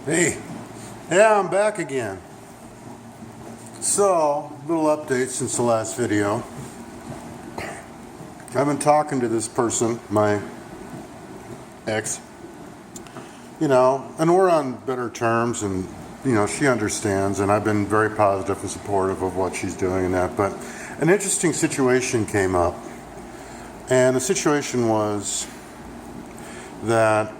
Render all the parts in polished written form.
Hey, yeah, I'm back again. So, little update since the last video. I've been talking to this person, my ex, and we're on better terms, and, she understands, and I've been very positive and supportive of what she's doing and that. But an interesting situation came up, and the situation was that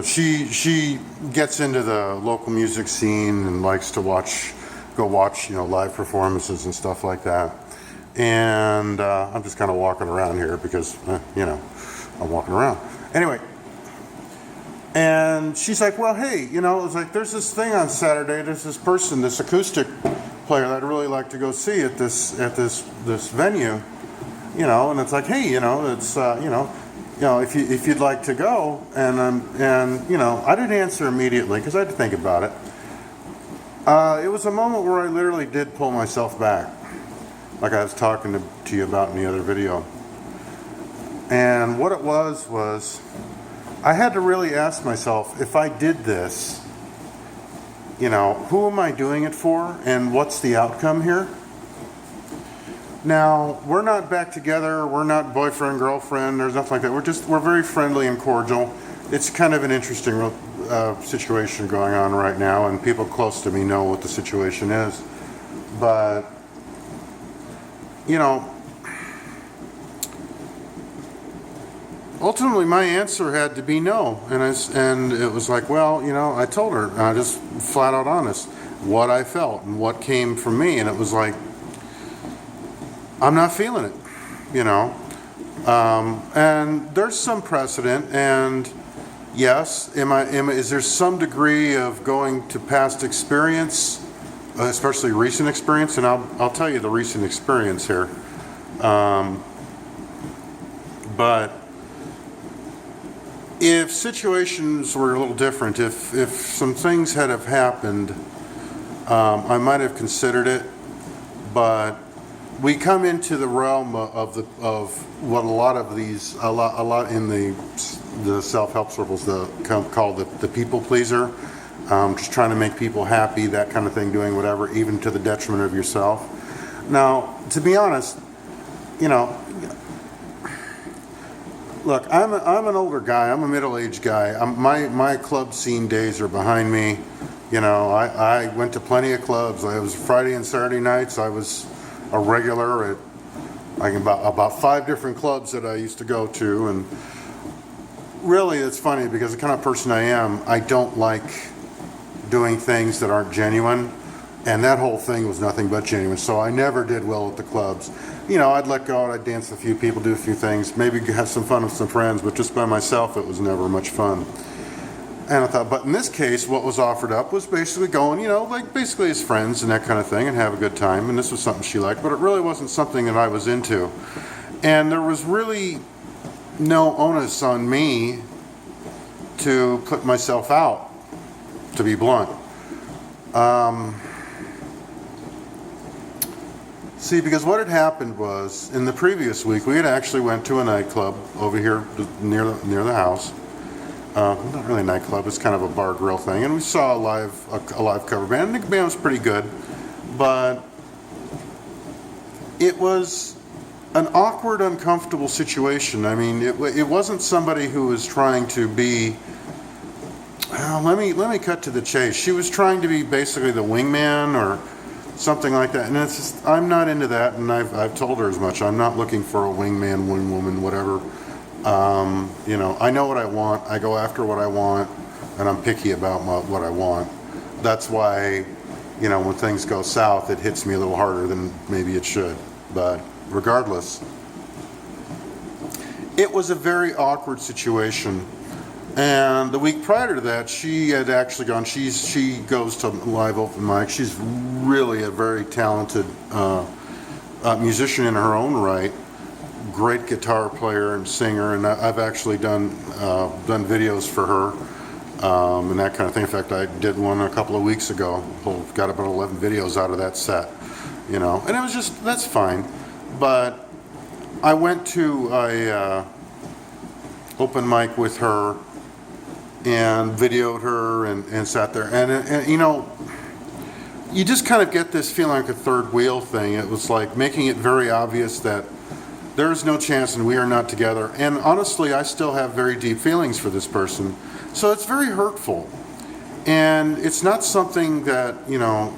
she gets into the local music scene and likes to go watch live performances and stuff like that. And I'm just kind of walking around here because I'm walking around anyway. And she's like, well, hey, it's like there's this thing on Saturday. There's this person, this acoustic player that I'd really like to go see at this venue. And it's like, hey, it's if you'd like to go, and I didn't answer immediately because I had to think about it. It was a moment where I literally did pull myself back, like I was talking to you about in the other video. And what it was I had to really ask myself, if I did this, who am I doing it for, and what's the outcome here? Now, we're not back together, we're not boyfriend, girlfriend, there's nothing like that. We're very friendly and cordial. It's kind of an interesting situation going on right now, and people close to me know what the situation is. But, ultimately my answer had to be no. And it was like, well, I told her, just flat out honest, what I felt and what came from me. And it was like, I'm not feeling it, and there's some precedent, and yes, is there some degree of going to past experience, especially recent experience? And I'll tell you the recent experience here. But if situations were a little different, if some things had have happened, I might have considered it, but we come into the realm of what a lot in the self-help circles called the people pleaser, just trying to make people happy, that kind of thing, doing whatever, even to the detriment of yourself. Now, to be honest, look, I'm an older guy. I'm a middle-aged guy. My club scene days are behind me. I went to plenty of clubs. I was Friday and Saturday nights. I was a regular at about 5 different clubs that I used to go to. And really, it's funny because the kind of person I am, I don't like doing things that aren't genuine. And that whole thing was nothing but genuine. So I never did well at the clubs. I'd let go, I'd dance with a few people, do a few things, maybe have some fun with some friends, but just by myself, it was never much fun. And I thought, but in this case, what was offered up was basically going, basically as friends and that kind of thing, and have a good time. And this was something she liked, but it really wasn't something that I was into. And there was really no onus on me to put myself out, to be blunt. See, because what had happened was, in the previous week, we had actually went to a nightclub over here near the house. Not really a nightclub, it's kind of a bar grill thing, and we saw a live cover band, and the band was pretty good, but it was an awkward, uncomfortable situation. I mean, it wasn't somebody who was trying to be, let me cut to the chase. She was trying to be basically the wingman or something like that, and it's just, I'm not into that, and I've told her as much. I'm not looking for a wingman, wingwoman, whatever. I know what I want. I go after what I want, and I'm picky about what I want. That's why, when things go south, it hits me a little harder than maybe it should. But regardless, it was a very awkward situation. And the week prior to that, she had actually gone. She goes to live open mic. She's really a very talented musician in her own right. Great guitar player and singer, and I've actually done videos for her and that kind of thing. In fact, I did one a couple of weeks ago. Got about 11 videos out of that set, and it was just, that's fine. But I went to a open mic with her and videoed her and sat there. And, you know, you just kind of get this feeling like a third wheel thing. It was like making it very obvious that there is no chance and we are not together. And honestly, I still have very deep feelings for this person. So it's very hurtful. And it's not something that, you know,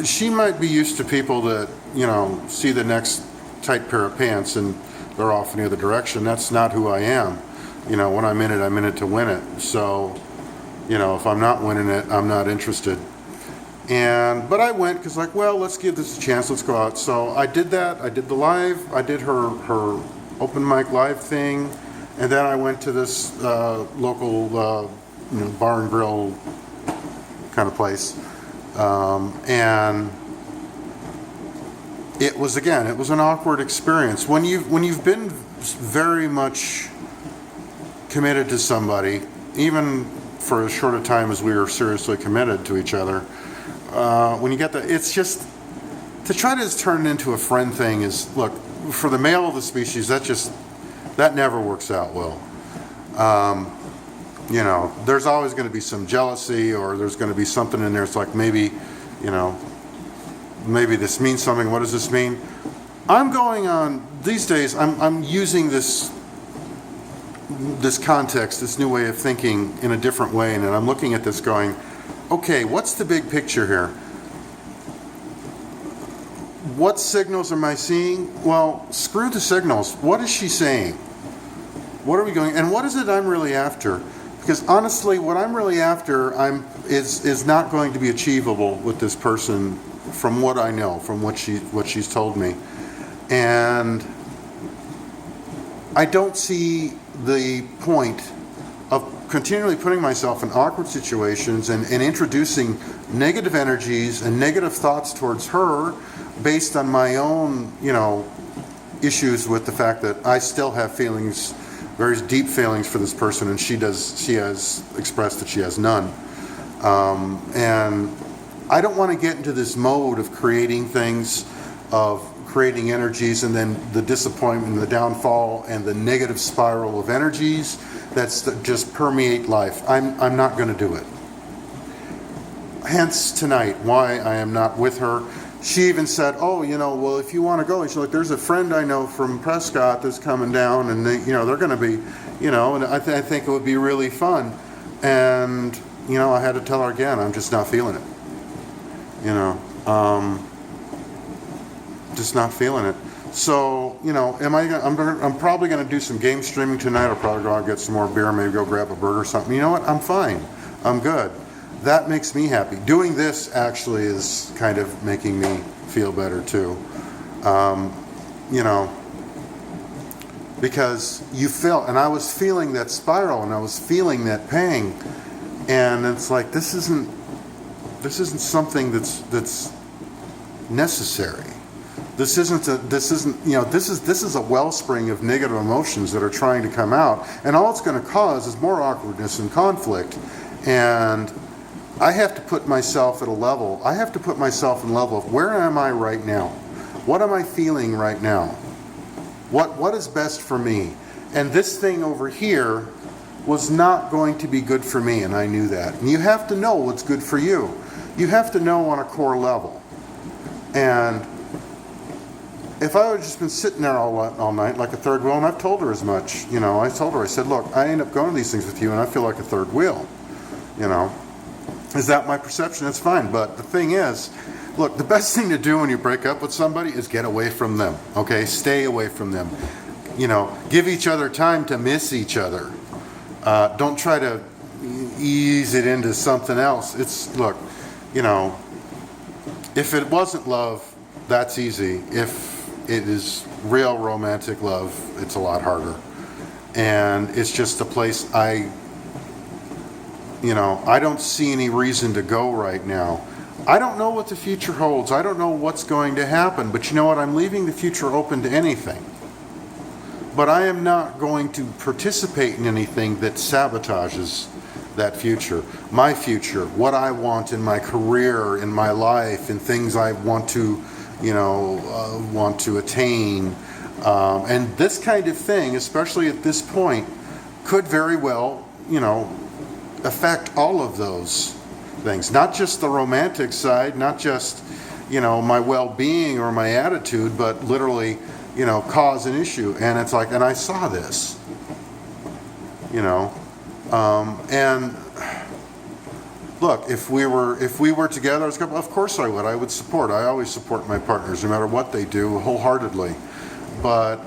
she might be used to people that, you know, see the next tight pair of pants and they're off in the other direction. That's not who I am. You know, when I'm in it to win it. So, you know, if I'm not winning it, I'm not interested. But I went because, like, well, let's give this a chance. Let's go out. So I did that. I did the live. I did her open mic live thing, and then I went to this local you know, bar and grill kind of place, and it was an awkward experience when you've been very much committed to somebody, even for as short a time as we were seriously committed to each other. When you get that, it's just to try to just turn it into a friend thing is, look, for the male of the species, that never works out well. You know, there's always going to be some jealousy, or there's going to be something in there. It's like, maybe, you know, maybe this means something. What does this mean? I'm going on these days. I'm using this context, this new way of thinking in a different way, and I'm looking at this going, okay, what's the big picture here? What signals am I seeing? Well, screw the signals. What is she saying? What are we going? And what is it I'm really after? Because honestly, what I'm really after is not going to be achievable with this person, from what I know, from what she's told me, and I don't see the point of continually putting myself in awkward situations and introducing negative energies and negative thoughts towards her based on my own, you know, issues with the fact that I still have feelings, very deep feelings for this person, and she has expressed that she has none. And I don't want to get into this mode of creating things, of creating energies, and then the disappointment and the downfall and the negative spiral of energies that just permeate life. I'm not going to do it. Hence tonight, why I am not with her. She even said, oh, you know, well, if you want to go, she's like, there's a friend I know from Prescott that's coming down, and they, you know, they're going to be, you know, and I think it would be really fun. And, you know, I had to tell her again, I'm just not feeling it. You know, just not feeling it. So, you know, I'm probably going to do some game streaming tonight. I'll probably go out and get some more beer, maybe go grab a burger or something. You know what? I'm fine. I'm good. That makes me happy. Doing this actually is kind of making me feel better too. You know, because you felt, and I was feeling that spiral, and I was feeling that pang, and it's like, this isn't something that's necessary. This isn't, you know, this is a wellspring of negative emotions that are trying to come out, and all it's going to cause is more awkwardness and conflict. And I have to put myself at a level. I have to put myself in a level of, where am I right now? What am I feeling right now? What is best for me? And this thing over here was not going to be good for me, and I knew that. And you have to know what's good for you. You have to know on a core level. And if I would have just been sitting there all night like a third wheel, and I've told her as much, you know, I said, look, I end up going to these things with you, and I feel like a third wheel, you know. Is that my perception? That's fine. But the thing is, look, the best thing to do when you break up with somebody is get away from them, okay? Stay away from them. You know, give each other time to miss each other. Don't try to ease it into something else. Look, you know, if it wasn't love, that's easy. If it is real romantic love, it's a lot harder. And it's just a place I don't see any reason to go right now. I don't know what the future holds. I don't know what's going to happen. But you know what? I'm leaving the future open to anything. But I am not going to participate in anything that sabotages that future. My future, what I want in my career, in my life, in things I want to, want to attain. And this kind of thing, especially at this point, could very well, affect all of those things, not just the romantic side, not just, my well-being or my attitude, but literally, cause an issue. And it's like, and I saw this, and look, if we were together as a couple, of course I would. I would support. I always support my partners, no matter what they do, wholeheartedly. But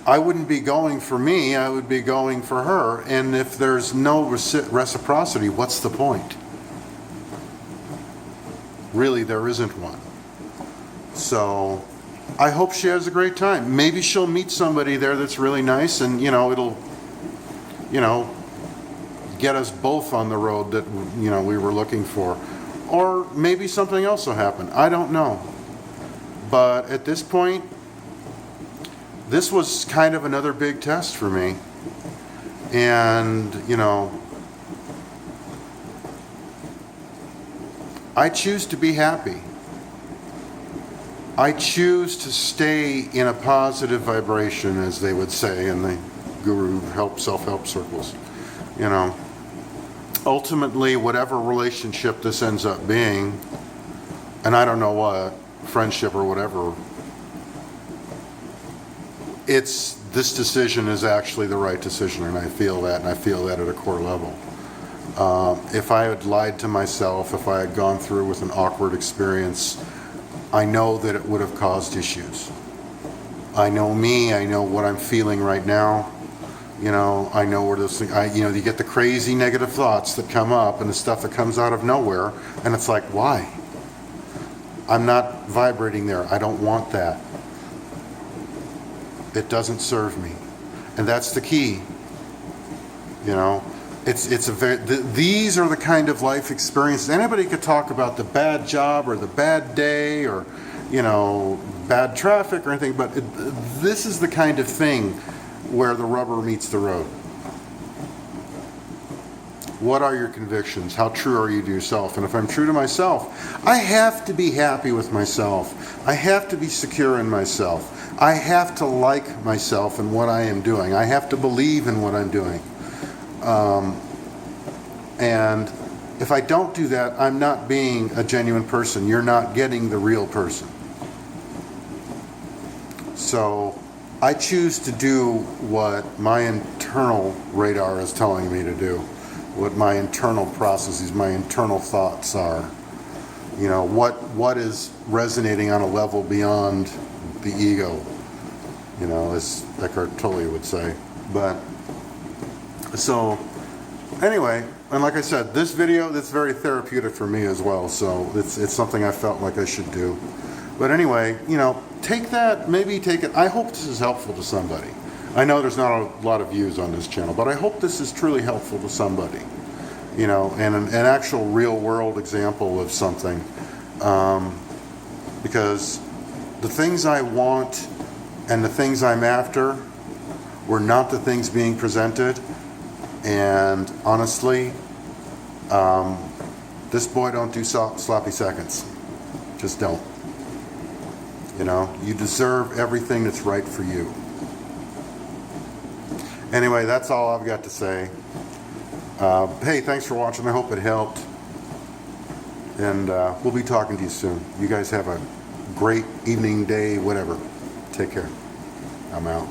I wouldn't be going for me. I would be going for her. And if there's no reciprocity, what's the point? Really, there isn't one. So I hope she has a great time. Maybe she'll meet somebody there that's really nice, and it'll, get us both on the road that we were looking for. Or maybe something else will happen. I don't know. But at this point, this was kind of another big test for me. And, I choose to be happy. I choose to stay in a positive vibration, as they would say in the guru self-help circles. Ultimately, whatever relationship this ends up being, and I don't know what, friendship or whatever, this decision is actually the right decision, and I feel that at a core level. If I had lied to myself, if I had gone through with an awkward experience, I know that it would have caused issues. I know me, I know what I'm feeling right now. I know where this thing, you get the crazy negative thoughts that come up and the stuff that comes out of nowhere, and it's like, why? I'm not vibrating there. I don't want that. It doesn't serve me. And that's the key. These are the kind of life experiences. Anybody could talk about the bad job or the bad day or, bad traffic or anything, but this is the kind of thing where the rubber meets the road. What are your convictions? How true are you to yourself? And if I'm true to myself, I have to be happy with myself. I have to be secure in myself. I have to like myself and what I am doing. I have to believe in what I'm doing. And if I don't do that, I'm not being a genuine person. You're not getting the real person. So I choose to do what my internal radar is telling me to do, what my internal processes, my internal thoughts are. What is resonating on a level beyond the ego, as Eckhart Tolle would say. But so anyway, and like I said, this video, that's very therapeutic for me as well. So it's something I felt like I should do. But anyway, take it. I hope this is helpful to somebody. I know there's not a lot of views on this channel, but I hope this is truly helpful to somebody. And an actual real world example of something. Because the things I want and the things I'm after were not the things being presented. And honestly, this boy don't do sloppy seconds. Just don't. You deserve everything that's right for you. Anyway, that's all I've got to say. Hey, thanks for watching. I hope it helped. And we'll be talking to you soon. You guys have a great evening, day, whatever. Take care. I'm out.